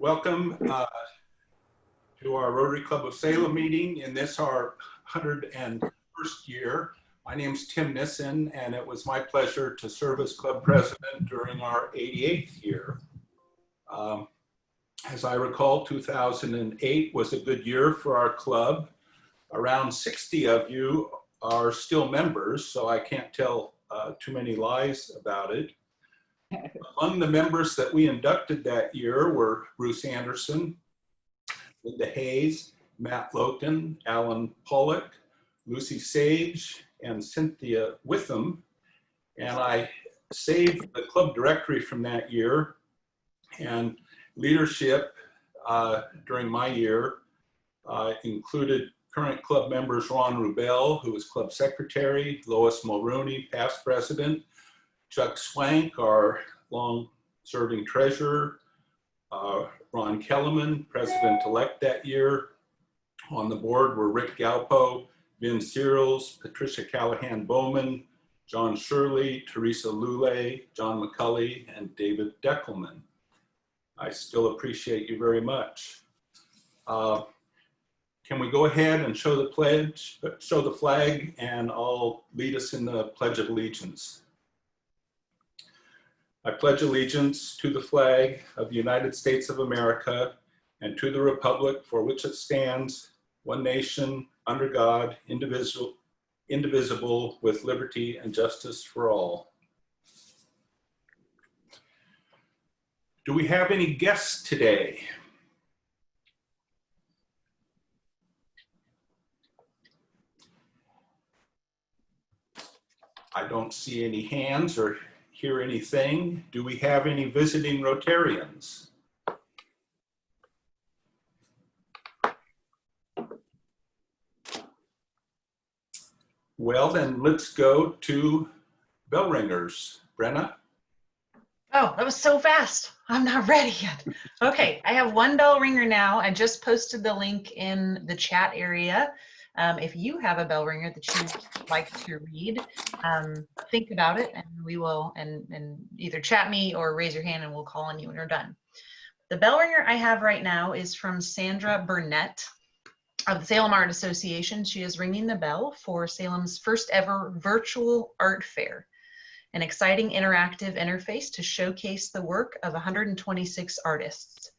Welcome to our Rotary Club of Salem meeting in this our 101st year. My name is Tim Nissen, and it was my pleasure to serve as club president during our 88th year. As I recall, 2008 was a good year for our club. Around 60 of you are still members, so I can't tell too many lies about it. Among the members that we inducted that year were Bruce Anderson, Linda Hayes, Matt Loken, Alan Pollock, Lucy Sage, and Cynthia Witham. And I saved the club directory from that year, and leadership during my year included current club members Ron Rubel, who was club secretary, Lois Mulrooney, past president, Chuck Swank, our long-serving treasurer, Ron Kellerman, president-elect that year. On the board were Rick Galpo, Vin Searles, Patricia Callahan-Bowman, John Shirley, Teresa Lule, John McCulley, and David Deckelman. I still appreciate you very much. Can we go ahead and show the flag, and I'll lead us in the Pledge of Allegiance. I pledge allegiance to the flag of the United States of America and to the republic for which it stands, one nation, under God, indivisible, with liberty and justice for all. Do we have any guests today? I don't see any hands or hear anything. Do we have any visiting Rotarians? Well, then let's go to bell ringers. Brenna? Oh, that was so fast. I'm not ready yet. Okay, I have one bell ringer now. I just posted the link in the chat area. If you have a bell ringer that you'd like to read, think about it, and we will, and either chat me or raise your hand and we'll call on you when you're done. The bell ringer I have right now is from Sandra Burnett of the Salem Art Association. She is ringing the bell for Salem's first ever virtual art fair, an exciting interactive interface to showcase the work of 126 artists.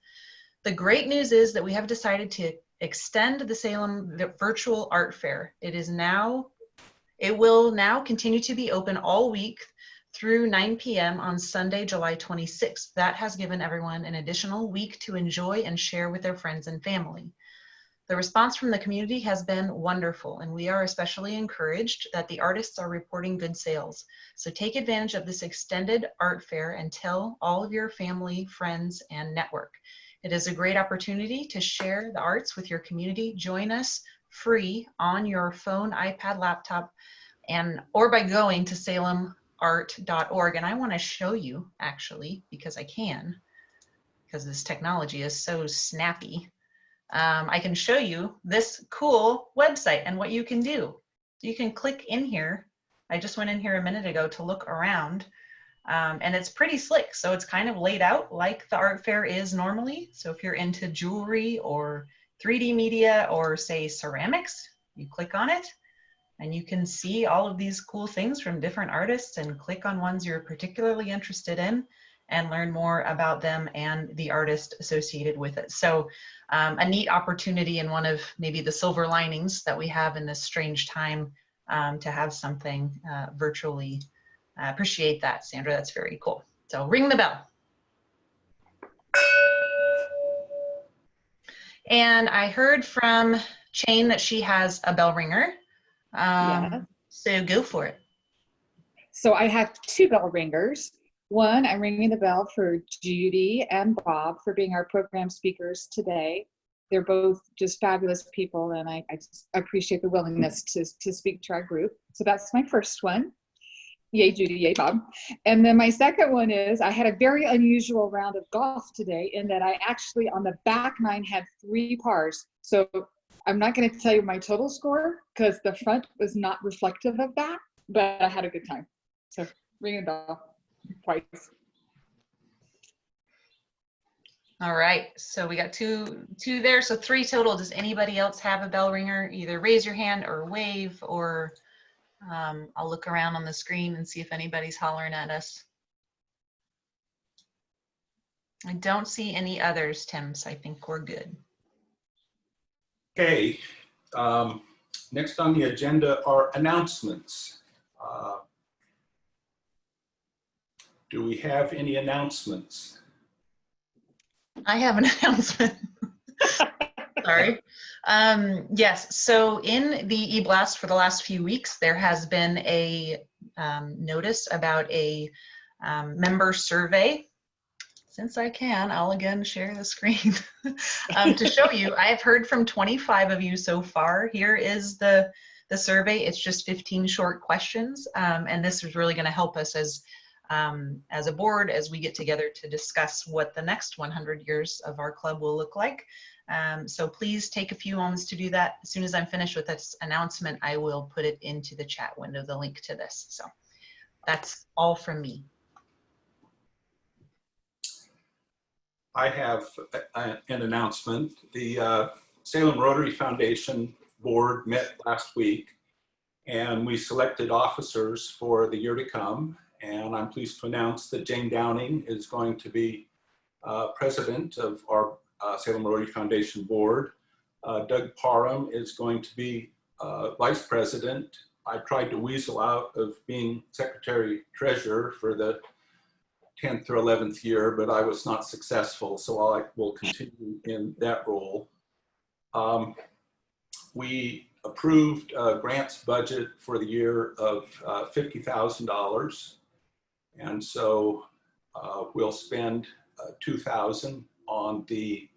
The great news is that we have decided to extend the Salem virtual art fair. It will now continue to be open all week through 9 p.m. on Sunday, July 26th. That has given everyone an additional week to enjoy and share with their friends and family. The response from the community has been wonderful, and we are especially encouraged that the artists are reporting good sales. So take advantage of this extended art fair and tell all of your family, friends, and network. It is a great opportunity to share the arts with your community. Join us free on your phone, iPad, laptop, or by going to salemart.org. And I want to show you, actually, because I can, because this technology is so snappy. I can show you this cool website and what you can do. So you can click in here. I just went in here a minute ago to look around. And it's pretty slick. So it's kind of laid out like the art fair is normally. So if you're into jewelry or 3D media or say ceramics, you click on it and you can see all of these cool things from different artists and click on ones you're particularly interested in and learn more about them and the artist associated with it. So a neat opportunity, and one of maybe the silver linings that we have in this strange time to have something virtually. I appreciate that, Sandra. That's very cool. So ring the bell. And I heard from Jane that she has a bell ringer. Yeah. So go for it. So I have two bell ringers. One, I'm ringing the bell for Judy and Bob for being our program speakers today. They're both just fabulous people, and I just appreciate the willingness to speak to our group. So that's my first one. Yay, Judy, yay, Bob. And then my second one is I had a very unusual round of golf today in that I actually, on the back nine, had 3 pars. So I'm not going to tell you my total score because the front was not reflective of that, but I had a good time. So ring a bell twice. All right, so we got two there, so 3 total. Does anybody else have a bell ringer? Either raise your hand or wave, or I'll look around on the screen and see if anybody's hollering at us. I don't see any others, Tim, so I think we're good. Okay, next on the agenda are announcements. Do we have any announcements? I have an announcement. Sorry. Yes, so in the e-blast for the last few weeks, there has been a notice about a member survey. Since I can, I'll again share the screen to show you. I've heard from 25 of you so far. Here is the survey. It's just 15 short questions, and this is really going to help us as a board as we get together to discuss what the next 100 years of our club will look like. So please take a few moments to do that. As soon as I'm finished with this announcement, I will put it into the chat window, the link to this. So that's all from me. I have an announcement. The Salem Rotary Foundation board met last week, and we selected officers for the year to come. And I'm pleased to announce that Jane Downing is going to be president of our Salem Rotary Foundation board. Doug Parham is going to be vice president. I tried to weasel out of being secretary treasurer for the 10th or 11th year, but I was not successful, so I will continue in that role. We approved a grants budget for the year of $50,000, and so we'll spend $2,000 on the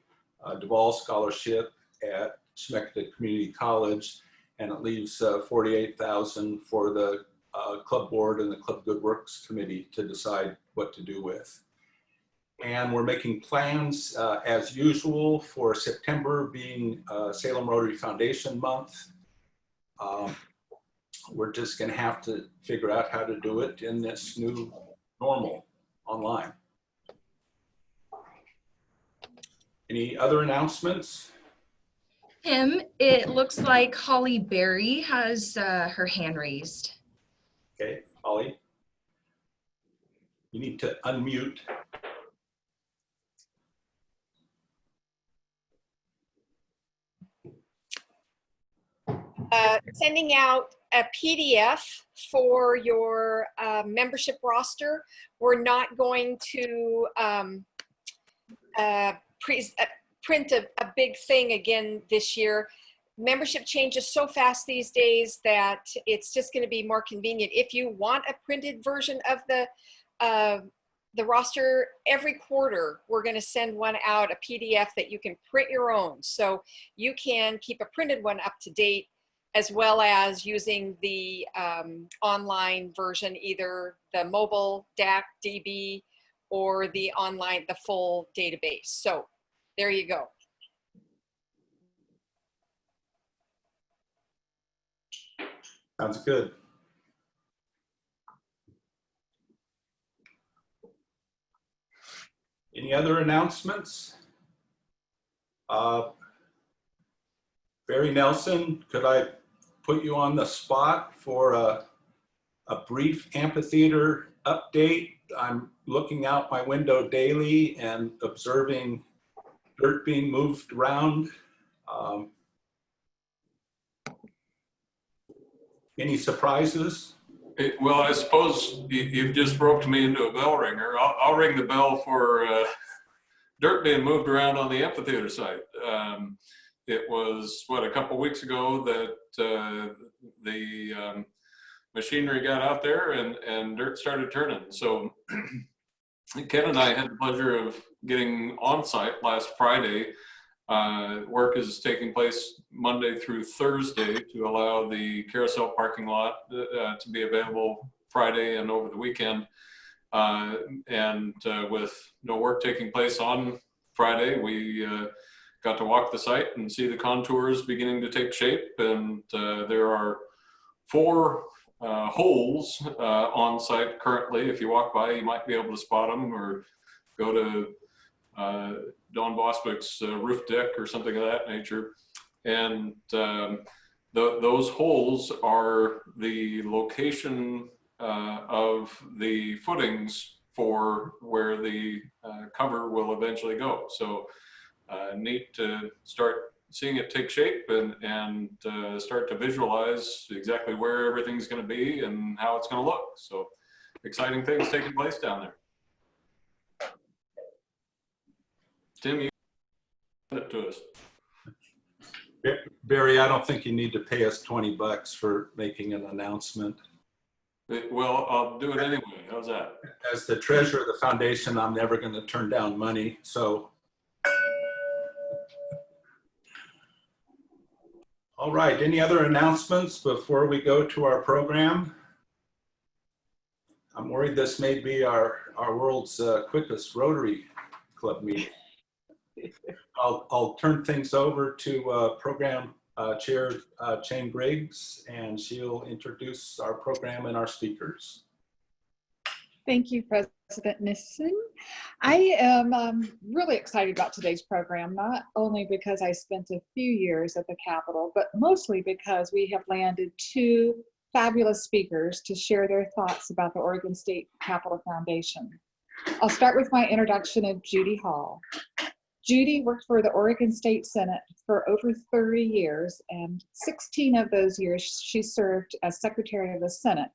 Duvall Scholarship at Schenectady Community College, and it leaves $48,000 for the club board and the Club Good Works Committee to decide what to do with. And we're making plans as usual for September being Salem Rotary Foundation Month. We're just going to have to figure out how to do it in this new normal online. Any other announcements? Tim, it looks like Holly Berry has her hand raised. Okay, Holly, you need to unmute. Sending out a PDF for your membership roster. We're not going to print a big thing again this year. Membership changes so fast these days that it's just going to be more convenient. If you want a printed version of the roster, every quarter we're going to send one out, a PDF that you can print your own. So you can keep a printed one up to date, as well as using the online version, either the mobile DAC DB or the online, the full database. So there you go. Sounds good. Any other announcements? Barry Nelson, could I put you on the spot for a brief amphitheater update? I'm looking out my window daily and observing dirt being moved around. Any surprises? Well, I suppose you've just roped me into a bell ringer. I'll ring the bell for dirt being moved around on the amphitheater site. It was, what, a couple weeks ago that the machinery got out there and dirt started turning. So Ken and I had the pleasure of getting on site last Friday. Work is taking place Monday through Thursday to allow the carousel parking lot to be available Friday and over the weekend. With no work taking place on Friday, we got to walk the site and see the contours beginning to take shape. And there are 4 holes on site currently. If you walk by, you might be able to spot them, or go to Don Boswick's roof deck or something of that nature. And those holes are the location of the footings for where the cover will eventually go. So neat to start seeing it take shape and start to visualize exactly where everything's going to be and how it's going to look. So exciting things taking place down there. Tim, you send it to us. Barry, I don't think you need to pay us $20 for making an announcement. Well, I'll do it anyway. How's that? As the treasurer of the foundation, I'm never going to turn down money. So, all right. Any other announcements before we go to our program? I'm worried this may be our world's quickest Rotary Club meeting. I'll turn things over to Program Chair Jane Griggs, and she'll introduce our program and our speakers. Thank you, President Nissen. I am really excited about today's program, not only because I spent a few years at the Capitol, but mostly because we have landed two fabulous speakers to share their thoughts about the Oregon State Capitol Foundation. I'll start with my introduction of Judy Hall. Judy worked for the Oregon State Senate for over 30 years, and 16 of those years she served as Secretary of the Senate,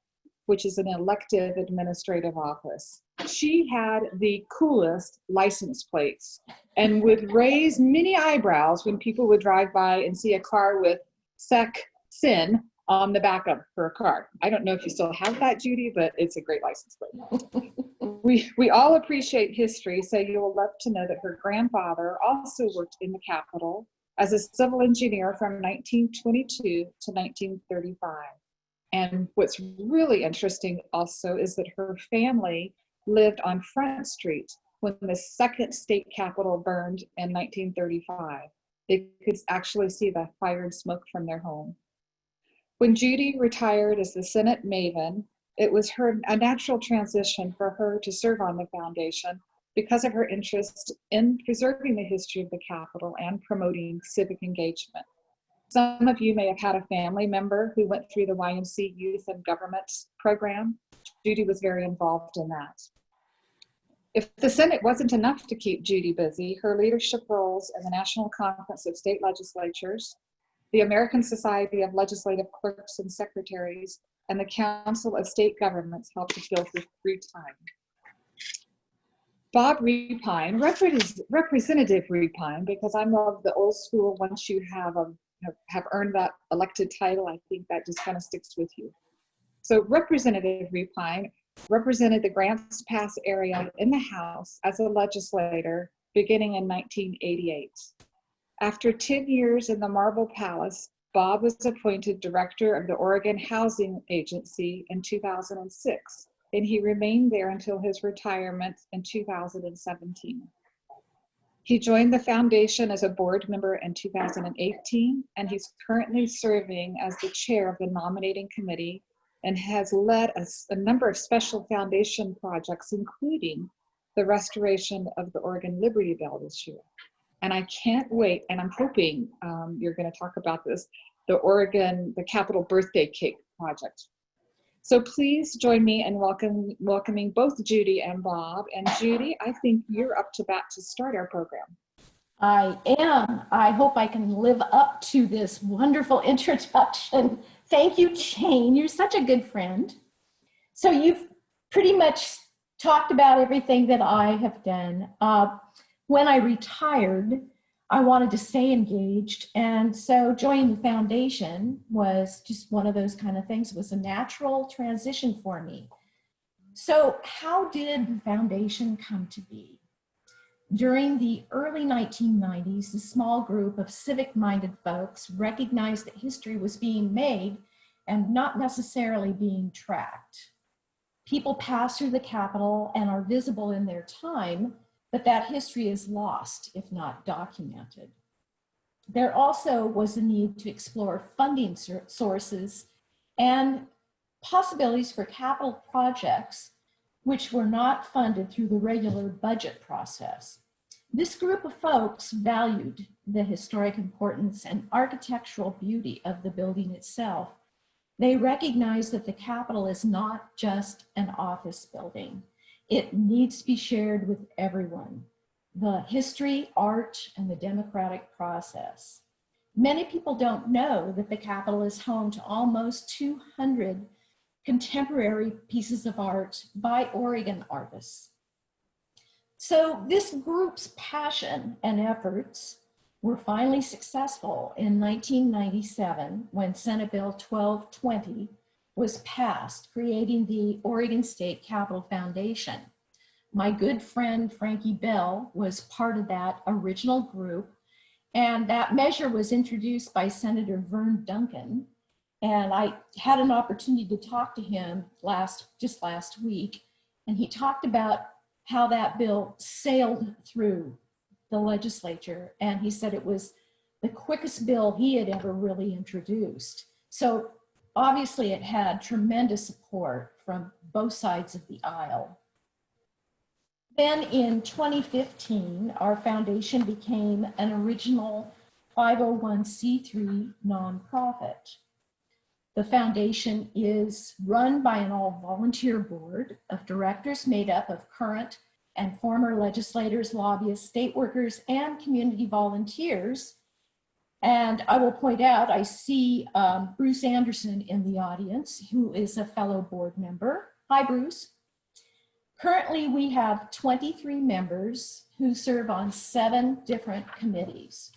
which is an elective administrative office. She had the coolest license plates and would raise many eyebrows when people would drive by and see a car with Sec Sin on the back of her car. I don't know if you still have that, Judy, but it's a great license plate. We all appreciate history, so you will love to know that her grandfather also worked in the Capitol as a civil engineer from 1922 to 1935. And what's really interesting also is that her family lived on Front Street when the second state capitol burned in 1935. They could actually see the fire and smoke from their home. When Judy retired as the Senate maven, it was a natural transition for her to serve on the foundation because of her interest in preserving the history of the Capitol and promoting civic engagement. Some of you may have had a family member who went through the YMC Youth and Government program. Judy was very involved in that. If the Senate wasn't enough to keep Judy busy, her leadership roles in the National Conference of State Legislatures, the American Society of Legislative Clerks and Secretaries, and the Council of State Governments helped to fill her free time. Bob Repine, Representative Repine, because I love the old school, once you have earned that elected title, I think that just kind of sticks with you. So Representative Repine represented the Grants Pass area in the House as a legislator beginning in 1988. After 10 years in the Marble Palace, Bob was appointed director of the Oregon Housing Agency in 2006, and he remained there until his retirement in 2017. He joined the foundation as a board member in 2018, and he's currently serving as the chair of the nominating committee and has led a number of special foundation projects, including the restoration of the Oregon Liberty Bell this year. And I can't wait, and I'm hoping you're going to talk about this, the Capitol Birthday Cake Project. So please join me in welcoming both Judy and Bob. And Judy, I think you're up to bat to start our program. I am. I hope I can live up to this wonderful introduction. Thank you, Jane. You're such a good friend. So you've pretty much talked about everything that I have done. When I retired, I wanted to stay engaged, and so joining the foundation was just one of those kind of things. It was a natural transition for me. So how did the foundation come to be? During the early 1990s, a small group of civic-minded folks recognized that history was being made and not necessarily being tracked. People pass through the Capitol and are visible in their time, but that history is lost if not documented. There also was a need to explore funding sources and possibilities for capital projects which were not funded through the regular budget process. This group of folks valued the historic importance and architectural beauty of the building itself. They recognize that the Capitol is not just an office building. It needs to be shared with everyone. The history, art, and the democratic process. Many people don't know that the Capitol is home to almost 200 contemporary pieces of art by Oregon artists. So this group's passion and efforts were finally successful in 1997 when Senate Bill 1220 was passed, creating the Oregon State Capitol Foundation. My good friend Frankie Bell was part of that original group, and that measure was introduced by Senator Vern Duncan. And I had an opportunity to talk to him just last week, and he talked about how that bill sailed through the legislature. And he said it was the quickest bill he had ever really introduced. So obviously it had tremendous support from both sides of the aisle. Then in 2015, our foundation became an original 501c3 nonprofit. The foundation is run by an all-volunteer board of directors made up of current and former legislators, lobbyists, state workers, and community volunteers. And I will point out, I see Bruce Anderson in the audience, who is a fellow board member. Hi, Bruce. Currently, we have 23 members who serve on 7 different committees.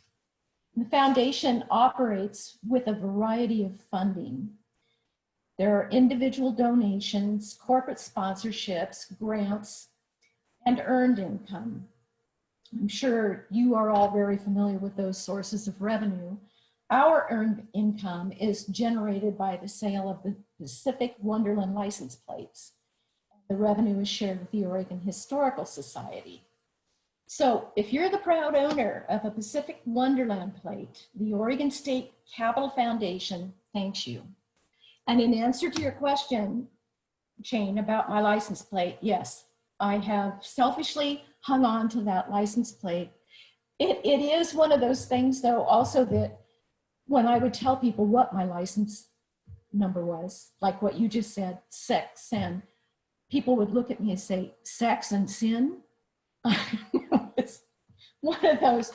The foundation operates with a variety of funding. There are individual donations, corporate sponsorships, grants, and earned income. I'm sure you are all very familiar with those sources of revenue. Our earned income is generated by the sale of the Pacific Wonderland license plates. The revenue is shared with the Oregon Historical Society. So if you're the proud owner of a Pacific Wonderland plate, the Oregon State Capitol Foundation thanks you. And in answer to your question, Shane, about my license plate, yes, I have selfishly hung on to that license plate. It is one of those things, though, also that when I would tell people what my license number was, like what you just said, sex, and people would look at me and say, sex and sin? It's one of those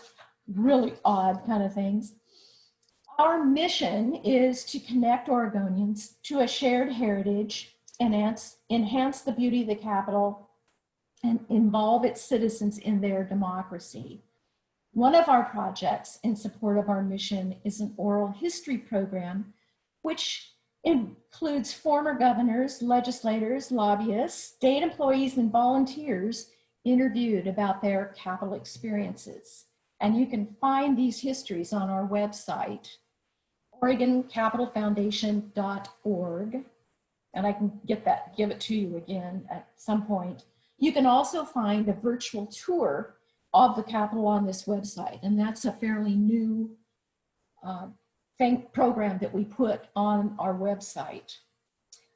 really odd kind of things. Our mission is to connect Oregonians to a shared heritage, enhance the beauty of the Capitol, and involve its citizens in their democracy. One of our projects in support of our mission is an oral history program, which includes former governors, legislators, lobbyists, state employees, and volunteers interviewed about their Capitol experiences. And you can find these histories on our website, OregonCapitolFoundation.org. And I can give it to you again at some point. You can also find a virtual tour of the Capitol on this website. And that's a fairly new program that we put on our website.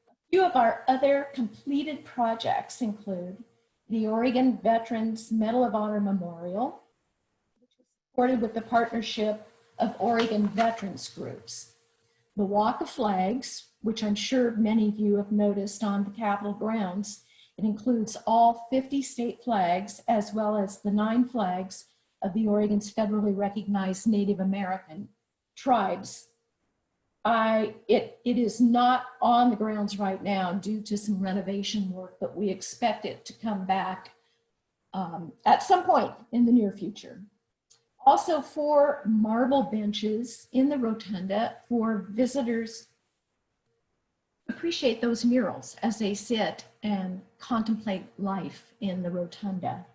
A few of our other completed projects include the Oregon Veterans Medal of Honor Memorial, which is supported with the partnership of Oregon veterans groups. The Walk of Flags, which I'm sure many of you have noticed on the Capitol grounds. It includes all 50 state flags, as well as the 9 flags of the Oregon's federally recognized Native American tribes. It is not on the grounds right now due to some renovation work, but we expect it to come back at some point in the near future. Also 4 marble benches in the rotunda for visitors to appreciate those murals as they sit and contemplate life in the rotunda.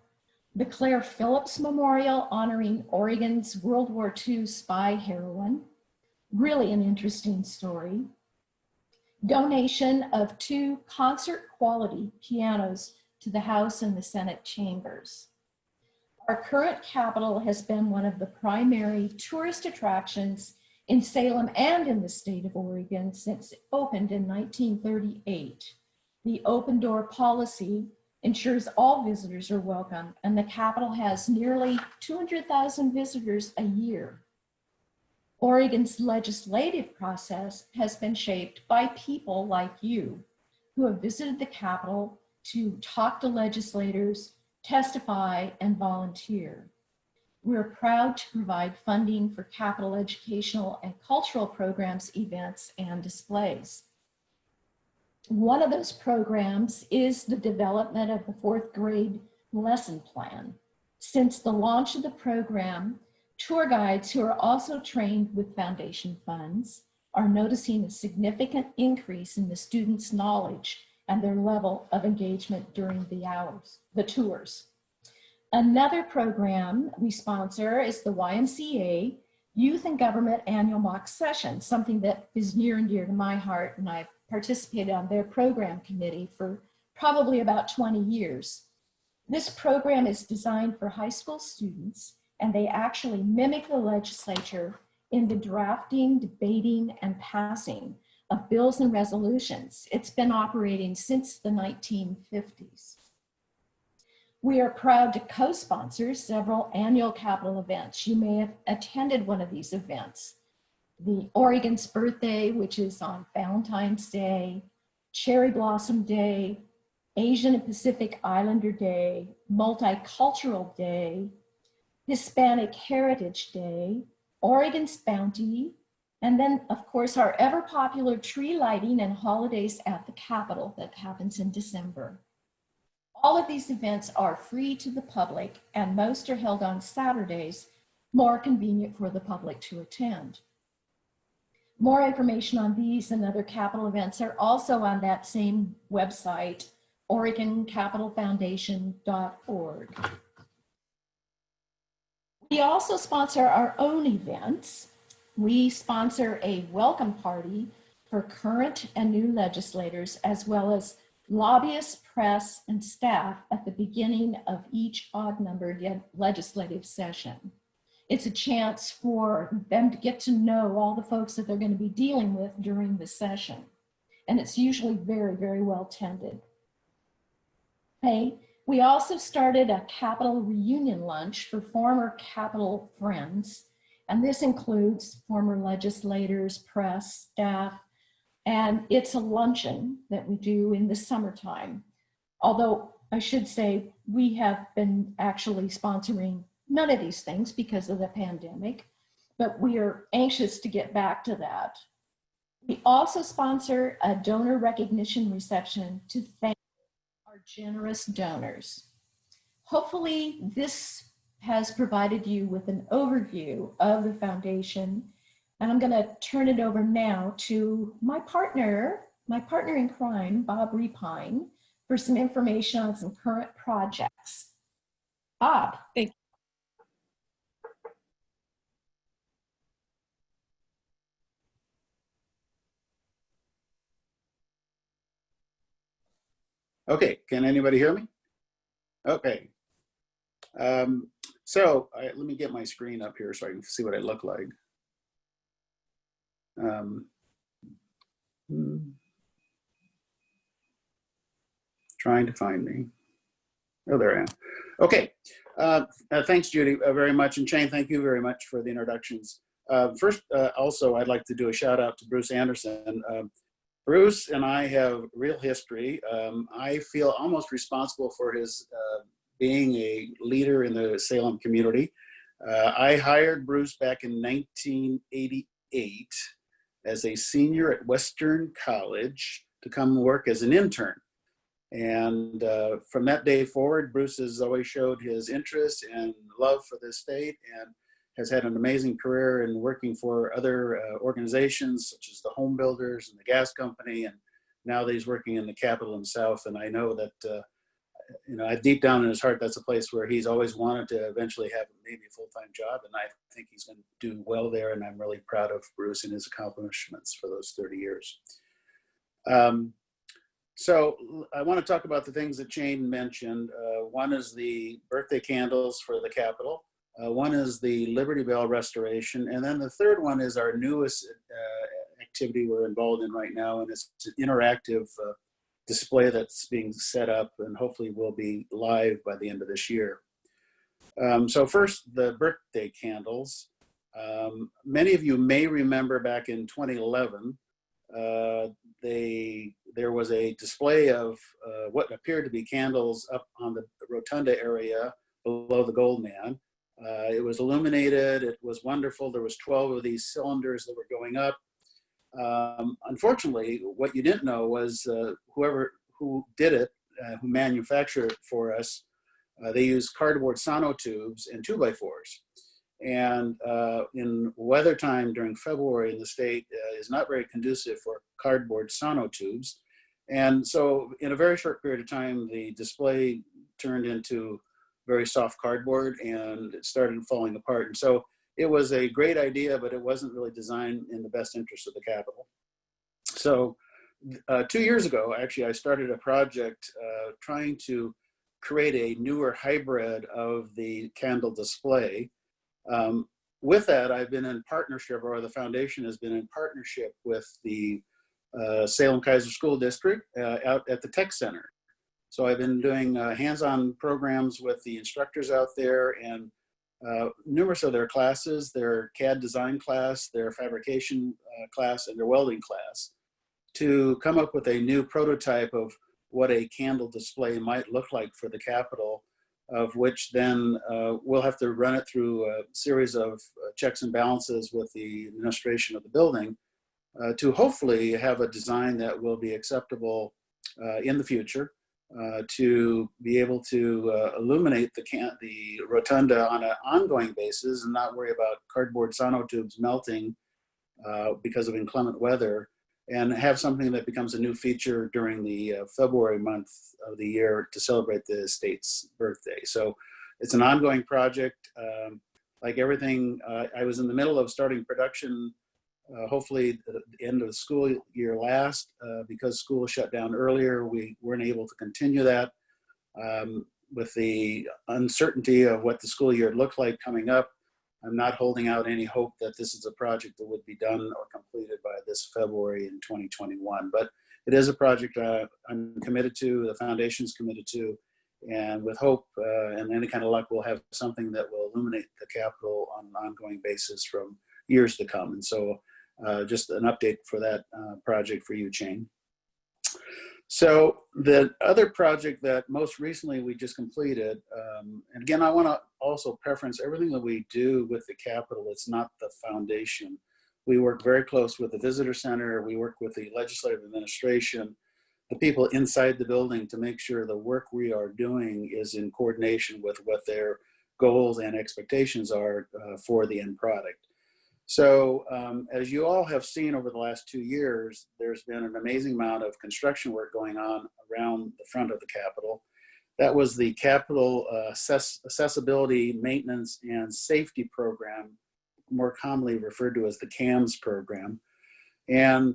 The Claire Phillips Memorial honoring Oregon's World War II spy heroine. Really an interesting story. Donation of 2 concert quality pianos to the House and the Senate chambers. Our current Capitol has been one of the primary tourist attractions in Salem and in the state of Oregon since it opened in 1938. The open door policy ensures all visitors are welcome, and the Capitol has nearly 200,000 visitors a year. Oregon's legislative process has been shaped by people like you who have visited the Capitol to talk to legislators, testify, and volunteer. We're proud to provide funding for Capitol educational and cultural programs, events, and displays. One of those programs is the development of the 4th grade lesson plan. Since the launch of the program, tour guides who are also trained with foundation funds are noticing a significant increase in the students' knowledge and their level of engagement during the tours. Another program we sponsor is the YMCA Youth and Government Annual Mock Session, something that is near and dear to my heart, and I've participated on their program committee for probably about 20 years. This program is designed for high school students, and they actually mimic the legislature in the drafting, debating, and passing of bills and resolutions. It's been operating since the 1950s. We are proud to co-sponsor several annual Capitol events. You may have attended one of these events. The Oregon's Birthday, which is on Valentine's Day, Cherry Blossom Day, Asian and Pacific Islander Day, Multicultural Day, Hispanic Heritage Day, Oregon's Bounty, and then, of course, our ever popular tree lighting and holidays at the Capitol that happens in December. All of these events are free to the public, and most are held on Saturdays, more convenient for the public to attend. More information on these and other Capitol events are also on that same website, OregonCapitolFoundation.org. We also sponsor our own events. We sponsor a welcome party for current and new legislators, as well as lobbyists, press, and staff at the beginning of each odd-numbered legislative session. It's a chance for them to get to know all the folks that they're going to be dealing with during the session. And it's usually very, very well tended. Okay. We also started a Capitol reunion lunch for former Capitol friends. And this includes former legislators, press, staff, and it's a luncheon that we do in the summertime. Although I should say we have been actually sponsoring none of these things because of the pandemic, but we are anxious to get back to that. We also sponsor a donor recognition reception to thank our generous donors. Hopefully this has provided you with an overview of the foundation, and I'm going to turn it over now to my partner in crime, Bob Repine, for some information on some current projects. Bob. Thank you. Okay, can anybody hear me? Okay. Let me get my screen up here so I can see what I look like. Trying to find me. Oh, there I am. Okay. Thanks, Judy, very much. And Shane, thank you very much for the introductions. First, also, I'd like to do a shout out to Bruce Anderson. Bruce and I have real history. I feel almost responsible for his being a leader in the Salem community. I hired Bruce back in 1988 as a senior at Western College to come work as an intern. And from that day forward, Bruce has always showed his interest and love for this state and has had an amazing career in working for other organizations such as the Home Builders and the Gas Company, and now that he's working in the Capitol himself. And I know that, deep down in his heart, that's a place where he's always wanted to eventually have maybe a full-time job, and I think he's going to do well there, and I'm really proud of Bruce and his accomplishments for those 30 years. So I want to talk about the things that Shane mentioned. One is the birthday candles for the Capitol. One is the Liberty Bell restoration. And then the third one is our newest activity we're involved in right now. And it's an interactive display that's being set up and hopefully will be live by the end of this year. So first, the birthday candles. Many of you may remember back in 2011, there was a display of what appeared to be candles up on the rotunda area below the Gold Man. It was illuminated. It was wonderful. There was 12 of these cylinders that were going up. Unfortunately, what you didn't know was who did it, who manufactured it for us, they used cardboard sonotubes and 2x4s. And in weather time during February in the state is not very conducive for cardboard sonotubes. And so in a very short period of time, the display turned into very soft cardboard and it started falling apart. And so it was a great idea, but it wasn't really designed in the best interest of the Capitol. So 2 years ago, actually, I started a project trying to create a newer hybrid of the candle display. With that, I've been in partnership, or the foundation has been in partnership with the Salem Kaiser School District out at the Tech Center. So I've been doing hands-on programs with the instructors out there, and numerous of their classes, their CAD design class, their fabrication class, and their welding class, to come up with a new prototype of what a candle display might look like for the Capitol, of which then we'll have to run it through a series of checks and balances with the administration of the building to hopefully have a design that will be acceptable in the future, to be able to illuminate the rotunda on an ongoing basis and not worry about cardboard sonotubes melting because of inclement weather, and have something that becomes a new feature during the February month of the year to celebrate the state's birthday. So it's an ongoing project. Like everything, I was in the middle of starting production, hopefully at the end of the school year last. Because school shut down earlier, we weren't able to continue that. With the uncertainty of what the school year looked like coming up, I'm not holding out any hope that this is a project that would be done or completed by this February in 2021. But it is a project I'm committed to, the foundation's committed to, and with hope and any kind of luck, we'll have something that will illuminate the Capitol on an ongoing basis from years to come. And so just an update for that project for you, Chang. So the other project that most recently we just completed, and again, I want to also preference everything that we do with the Capitol. It's not the foundation. We work very close with the visitor center. We work with the legislative administration, the people inside the building, to make sure the work we are doing is in coordination with what their goals and expectations are for the end product. So as you all have seen over the last 2 years, there's been an amazing amount of construction work going on around the front of the Capitol. That was the Capitol Accessibility, Maintenance, and Safety Program, more commonly referred to as the CAMS program. And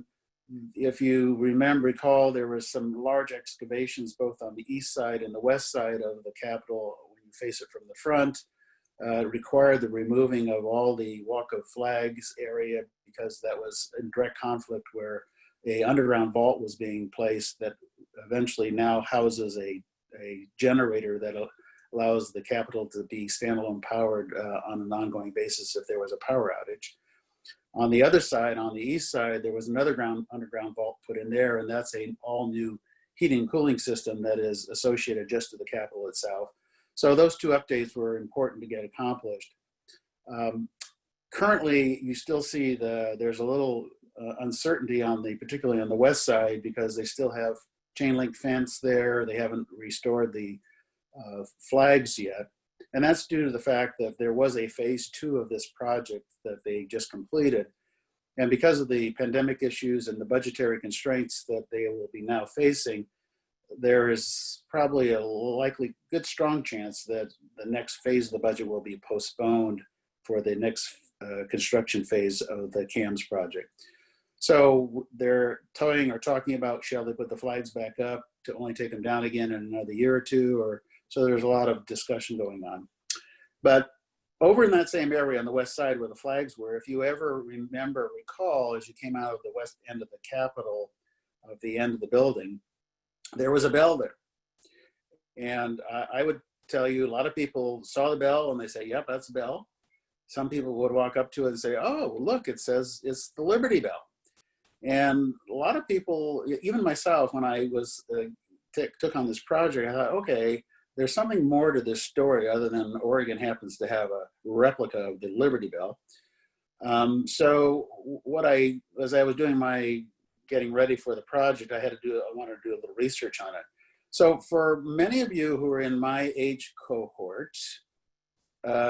if you recall, there was some large excavations both on the east side and the west side of the Capitol when you face it from the front. Required the removing of all the Walk of Flags area because that was in direct conflict where a underground vault was being placed that eventually now houses a generator that allows the Capitol to be standalone powered on an ongoing basis if there was a power outage. On the other side, on the east side, there was another underground vault put in there, and that's an all new heating and cooling system that is associated just to the Capitol itself. So those two updates were important to get accomplished. Currently, you still see there's a little uncertainty particularly on the west side, because they still have chain link fence there. They haven't restored the flags yet. And that's due to the fact that there was a phase 2 of this project that they just completed. And because of the pandemic issues and the budgetary constraints that they will be now facing, there is probably a likely good strong chance that the next phase of the budget will be postponed for the next construction phase of the CAMS project. So they're talking about, shall they put the flags back up to only take them down again in another year or two, or so there's a lot of discussion going on. But over in that same area on the west side where the flags were, if you ever recall, as you came out of the west end of the Capitol, of the end of the building, there was a bell there. And I would tell you, a lot of people saw the bell and they say, yep, that's a bell. Some people would walk up to it and say, oh, look, it says it's the Liberty Bell. And a lot of people, even myself, when I was took on this project, I thought, okay, there's something more to this story other than Oregon happens to have a replica of the Liberty Bell. So as I was doing my getting ready for the project, I wanted to do a little research on it. So for many of you who are in my age cohort,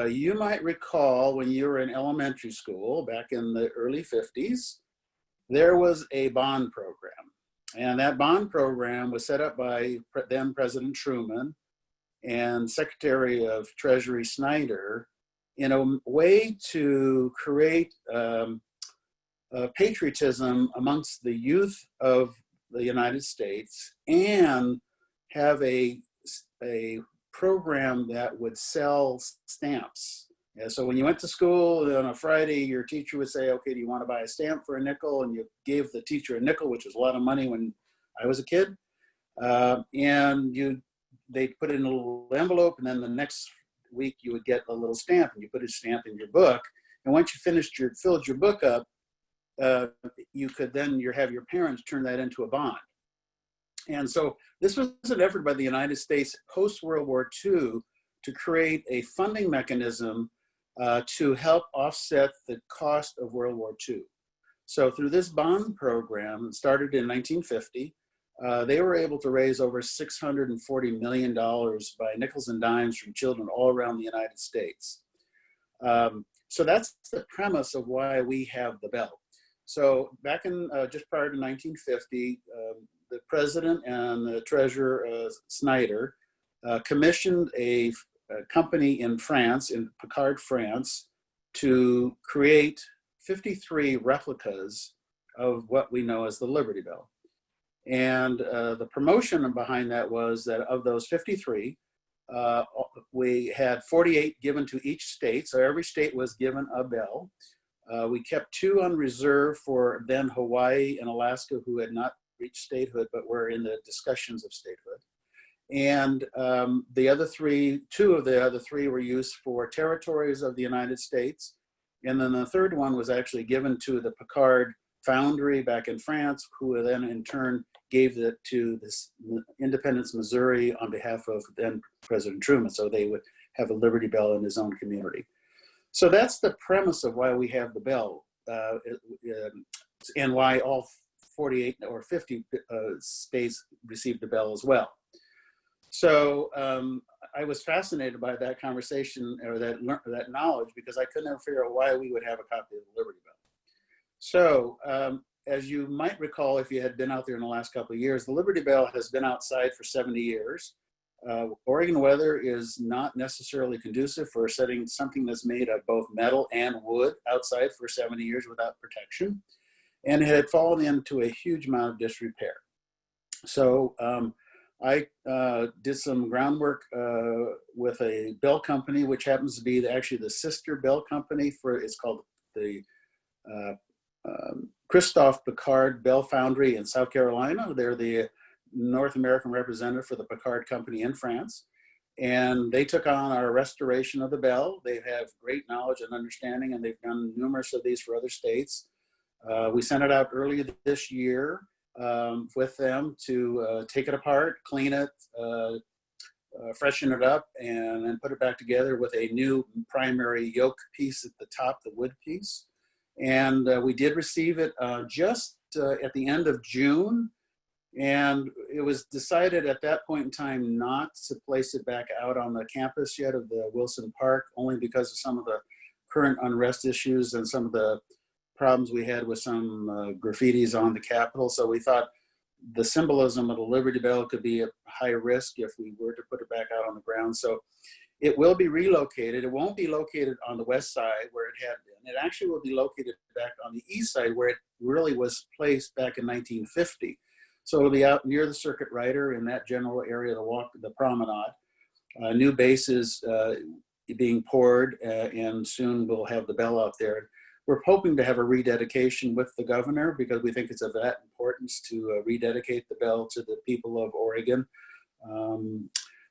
you might recall when you were in elementary school back in the early 50s, there was a bond program. And that bond program was set up by then President Truman and Secretary of Treasury Snyder in a way to create patriotism amongst the youth of the United States and have a program that would sell stamps. And so when you went to school on a Friday, your teacher would say, okay, do you want to buy a stamp for a nickel? And you gave the teacher a nickel, which was a lot of money when I was a kid. And they'd put it in a little envelope, and then the next week you would get a little stamp, and you put a stamp in your book. And once you filled your book up, you could then have your parents turn that into a bond. And so this was an effort by the United States post-World War II to create a funding mechanism to help offset the cost of World War II. So through this bond program, started in 1950, they were able to raise over $640 million by nickels and dimes from children all around the United States. So that's the premise of why we have the bell. So back in just prior to 1950, the president and the treasurer, Snyder, commissioned a company in France, in Picard, France, to create 53 replicas of what we know as the Liberty Bell. And the promotion behind that was that of those 53, we had 48 given to each state. So every state was given a bell. We kept 2 on reserve for then Hawaii and Alaska, who had not reached statehood, but were in the discussions of statehood. And the other 3, 2 of the other 3 were used for territories of the United States. And then the third one was actually given to the Picard Foundry back in France, who then in turn gave it to this Independence, Missouri on behalf of then President Truman. So they would have a Liberty Bell in his own community. So that's the premise of why we have the bell and why all 48 or 50 states received the bell as well. So I was fascinated by that conversation or that knowledge because I couldn't ever figure out why we would have a copy of the Liberty Bell. So as you might recall, if you had been out there in the last couple of years, the Liberty Bell has been outside for 70 years. Oregon weather is not necessarily conducive for setting something that's made of both metal and wood outside for 70 years without protection. And it had fallen into a huge amount of disrepair. So I did some groundwork with a bell company, which happens to be actually the sister bell company it's called the Christophe Picard Bell Foundry in South Carolina. They're the North American representative for the Picard Company in France. And they took on our restoration of the bell. They have great knowledge and understanding, and they've done numerous of these for other states. We sent it out earlier this year with them to take it apart, clean it, freshen it up, and then put it back together with a new primary yoke piece at the top, the wood piece. And we did receive it just at the end of June. And it was decided at that point in time not to place it back out on the campus yet of the Wilson Park, only because of some of the current unrest issues and some of the problems we had with some graffitis on the Capitol. So we thought the symbolism of the Liberty Bell could be a high risk if we were to put it back out on the ground. So it will be relocated. It won't be located on the west side where it had been. It actually will be located back on the east side where it really was placed back in 1950. So it'll be out near the Circuit Rider in that general area, the promenade. New base is being poured, and soon we'll have the bell out there. we're hoping to have a rededication with the governor because we think it's of that importance to rededicate the bell to the people of Oregon.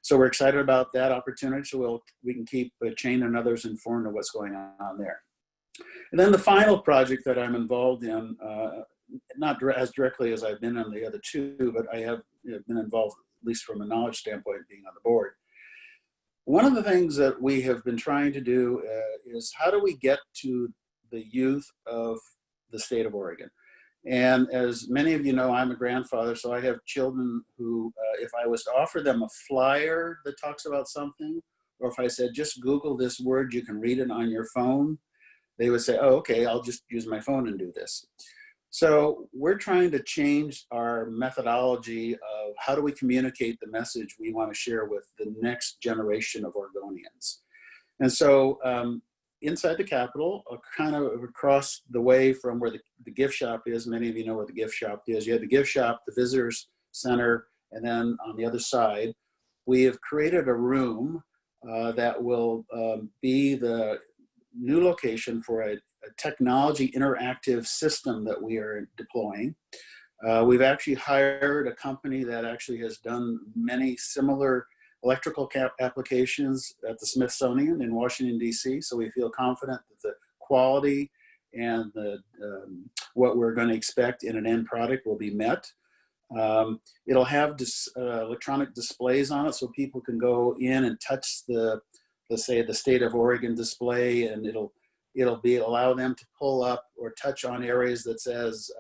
So we're excited about that opportunity. So we can keep Shane and others informed of what's going on there. And then the final project that I'm involved in, not as directly as I've been on the other two, but I have been involved, at least from a knowledge standpoint, being on the board. One of the things that we have been trying to do is how do we get to the youth of the state of Oregon? And as many of you know, I'm a grandfather, so I have children who, if I was to offer them a flyer that talks about something, or if I said, just Google this word, you can read it on your phone, they would say, oh, okay, I'll just use my phone and do this. So we're trying to change our methodology of how do we communicate the message we want to share with the next generation of Oregonians. And so inside the Capitol, kind of across the way from where the gift shop is, many of you know where the gift shop is. You have the gift shop, the visitors center, and then on the other side, we have created a room that will be the new location for a technology interactive system that we are deploying. We've actually hired a company that actually has done many similar electrical applications at the Smithsonian in Washington, D.C. So we feel confident that the quality and the, what we're going to expect in an end product will be met. It'll have electronic displays on it so people can go in and touch the, let's say, the state of Oregon display, and it'll allow them to pull up or touch on areas that says,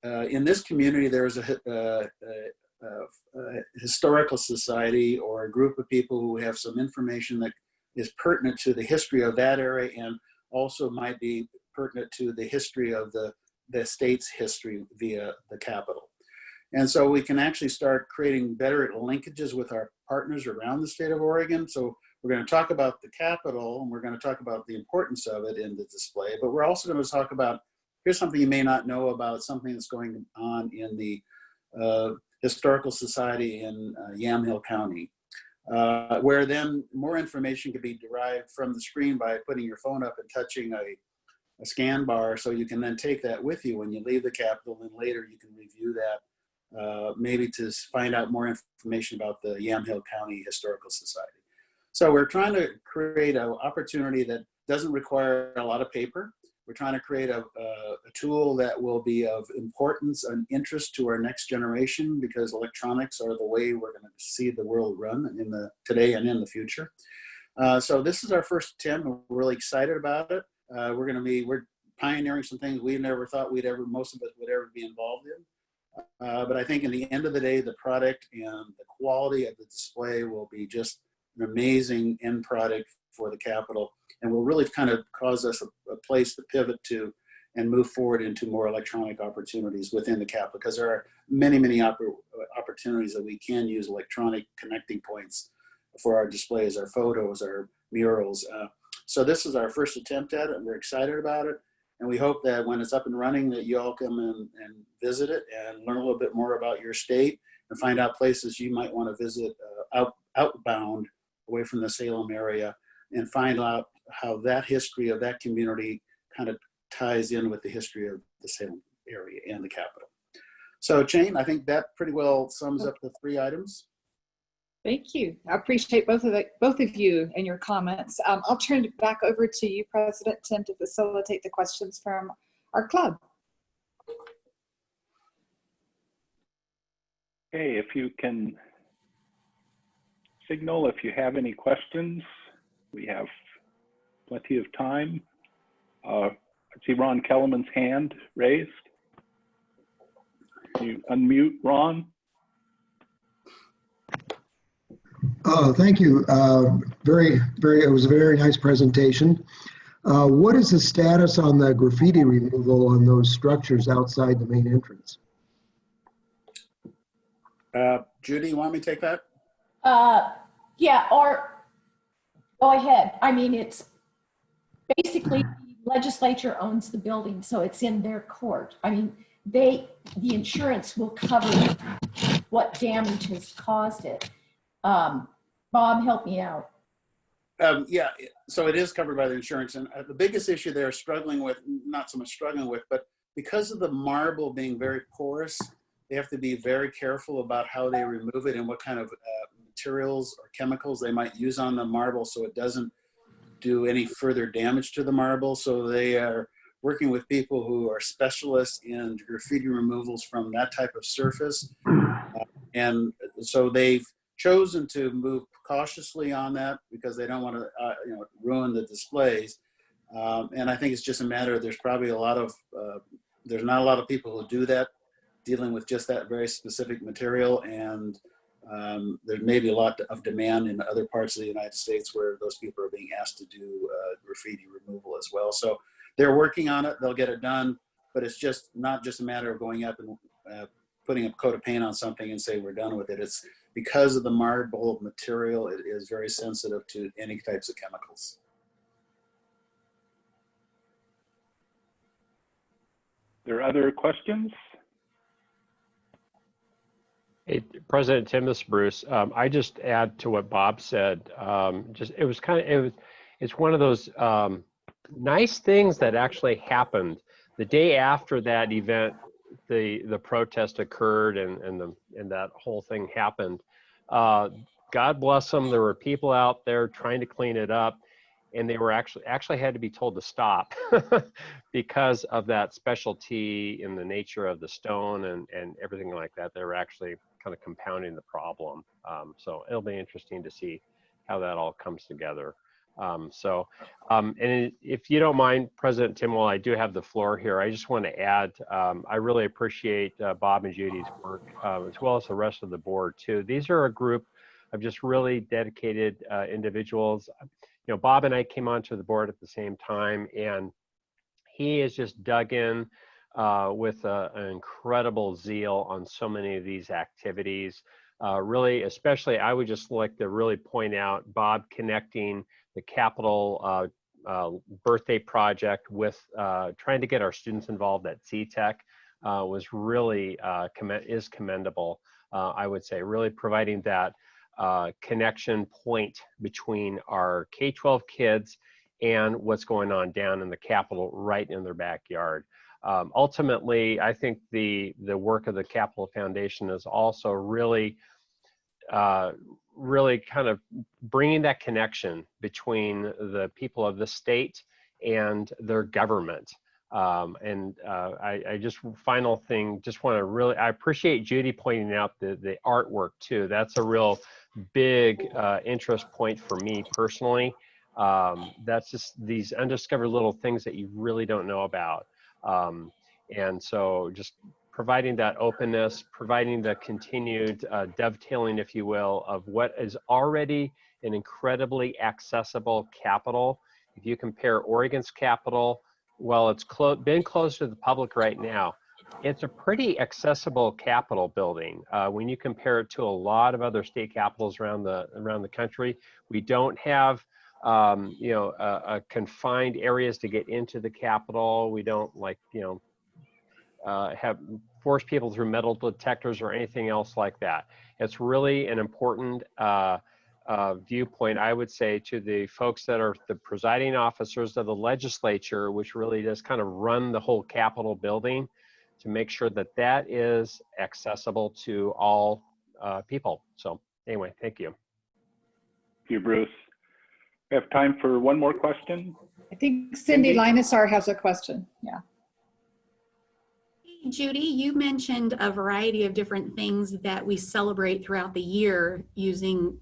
in this community, there is a historical society or a group of people who have some information that is pertinent to the history of that area and also might be pertinent to the history of the state's history via the Capitol. And so we can actually start creating better linkages with our partners around the state of Oregon. So we're going to talk about the Capitol, and we're going to talk about the importance of it in the display, but we're also going to talk about, here's something you may not know about, something that's going on in the Historical Society in Yamhill County, where then more information can be derived from the screen by putting your phone up and touching a scan bar, so you can then take that with you when you leave the Capitol, and later you can review that, maybe to find out more information about the Yamhill County Historical Society. So we're trying to create an opportunity that doesn't require a lot of paper. We're trying to create a tool that will be of importance and interest to our next generation, because electronics are the way we're going to see the world run in the today and in the future. So this is our first attempt, and we're really excited about it. We're pioneering some things we never thought most of us would ever be involved in. But I think in the end of the day, the product and the quality of the display will be just an amazing end product for the Capitol, and will really kind of cause us a place to pivot to and move forward into more electronic opportunities within the Capitol, because there are many, many opportunities that we can use electronic connecting points for our displays, our photos, our murals. So this is our first attempt at it, and we're excited about it. And we hope that when it's up and running, that you all come in and visit it and learn a little bit more about your state and find out places you might want to visit outbound away from the Salem area, and find out how that history of that community kind of ties in with the history of the Salem area and the Capitol. So Jane, I think that pretty well sums up the three items. Thank you. I appreciate both of you and your comments. I'll turn it back over to you, President Tim, to facilitate the questions from our club. Okay, if you can signal if you have any questions. We have plenty of time. I see Ron Kellerman's hand raised. Can you unmute, Ron? Thank you. It was a very nice presentation. What is the status on the graffiti removal on those structures outside the main entrance? Judy, you want me to take that? Yeah, or go ahead. I mean, it's basically the legislature owns the building, so it's in their court. I mean, the insurance will cover what damage has caused it. Bob, help me out. Yeah, so it is covered by the insurance. And the biggest issue they're struggling with, not so much struggling with, but because of the marble being very porous, they have to be very careful about how they remove it and what kind of materials or chemicals they might use on the marble so it doesn't do any further damage to the marble. So they are working with people who are specialists in graffiti removals from that type of surface. And so they've chosen to move cautiously on that because they don't want to ruin the displays. And I think it's just a matter of there's probably a lot of, there's not a lot of people who do that, dealing with just that very specific material. And there may be a lot of demand in other parts of the United States where those people are being asked to do graffiti removal as well. So they're working on it, they'll get it done, but it's just not just a matter of going up and putting a coat of paint on something and say we're done with it. It's because of the marble material, it is very sensitive to any types of chemicals. There are other questions? Hey, President Tim, this is Bruce. I just add to what Bob said. It's one of those nice things that actually happened the day after that event. The protest occurred and that whole thing happened. God bless them. There were people out there trying to clean it up, and they were actually had to be told to stop because of that specialty in the nature of the stone and everything like that. They were actually kind of compounding the problem. So it'll be interesting to see how that all comes together. And if you don't mind, President Tim, while I do have the floor here, I just want to add, I really appreciate Bob and Judy's work, as well as the rest of the board too. These are a group of just really dedicated individuals. You know, Bob and I came onto the board at the same time, and he has just dug in with an incredible zeal on so many of these activities. Really, especially, I would just like to really point out Bob connecting the Capitol birthday project with trying to get our students involved at CTEC was really is commendable. I would say really providing that connection point between our K-12 kids and what's going on down in the Capitol right in their backyard. Ultimately, I think the work of the Capitol Foundation is also really kind of bringing that connection between the people of the state and their government. I just, final thing, just want to really, I appreciate Judy pointing out the artwork too. That's a real big interest point for me personally. That's just these undiscovered little things that you really don't know about. And so just providing that openness, providing the continued dovetailing, if you will, of what is already an incredibly accessible Capitol. If you compare Oregon's Capitol, well, it's been closed to the public right now. It's a pretty accessible Capitol building. When you compare it to a lot of other state capitals around the country, we don't have confined areas to get into the Capitol. We don't have force people through metal detectors or anything else like that. It's really an important viewpoint, I would say, to the folks that are the presiding officers of the legislature, which really does kind of run the whole Capitol building, to make sure that that is accessible to all people. So anyway, thank you. Thank you, Bruce. We have time for one more question. I think Cindy Linesar has a question. Yeah. Hey, Judy, you mentioned a variety of different things that we celebrate throughout the year using,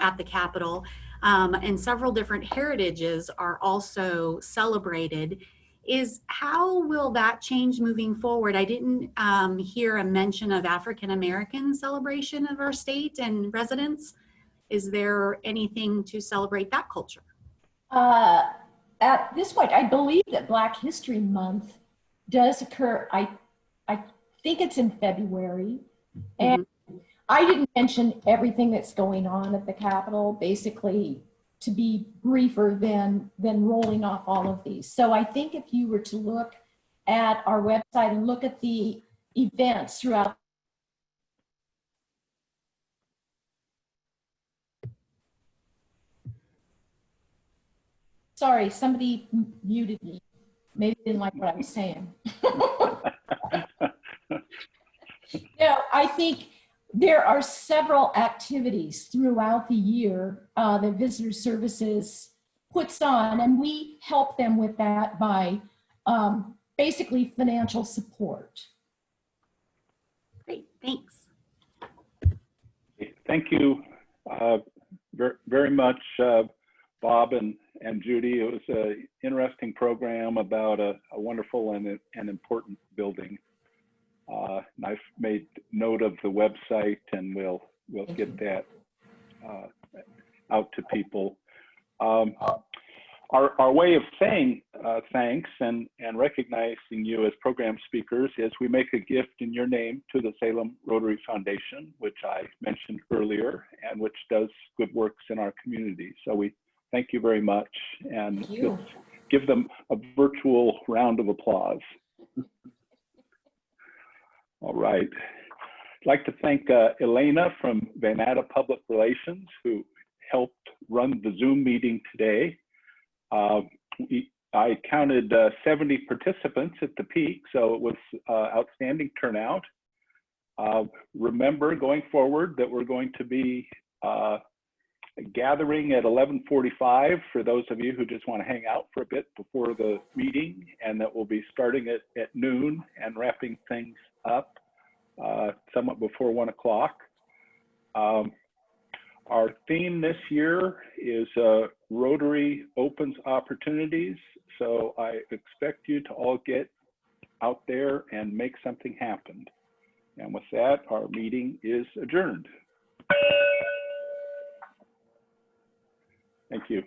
at the Capitol, and several different heritages are also celebrated. How will that change moving forward? I didn't hear a mention of African American celebration of our state and residents. Is there anything to celebrate that culture? At this point, I believe that Black History Month does occur. I think it's in February. And I didn't mention everything that's going on at the Capitol, basically to be briefer than rolling off all of these. So I think if you were to look at our website and look at the events throughout Sorry, somebody muted me. Maybe didn't like what I was saying. No, I think there are several activities throughout the year that Visitor Services puts on, and we help them with that by basically financial support. Great, thanks. Thank you very much, Bob and Judy. It was an interesting program about a wonderful and important building. And I've made note of the website, and we'll get that out to people. Our way of saying thanks and recognizing you as program speakers is we make a gift in your name to the Salem Rotary Foundation, which I mentioned earlier, and which does good works in our community. So we thank you very much, and let's give them a virtual round of applause. All right. I'd like to thank Elena from Vanata Public Relations, who helped run the Zoom meeting today. I counted 70 participants at the peak, so it was outstanding turnout. Remember, going forward, that we're going to be gathering at 11:45 for those of you who just want to hang out for a bit before the meeting, and that we'll be starting at noon and wrapping things up somewhat before 1 o'clock. Our theme this year is Rotary Opens Opportunities. So I expect you to all get out there and make something happen. And with that, our meeting is adjourned. Thank you.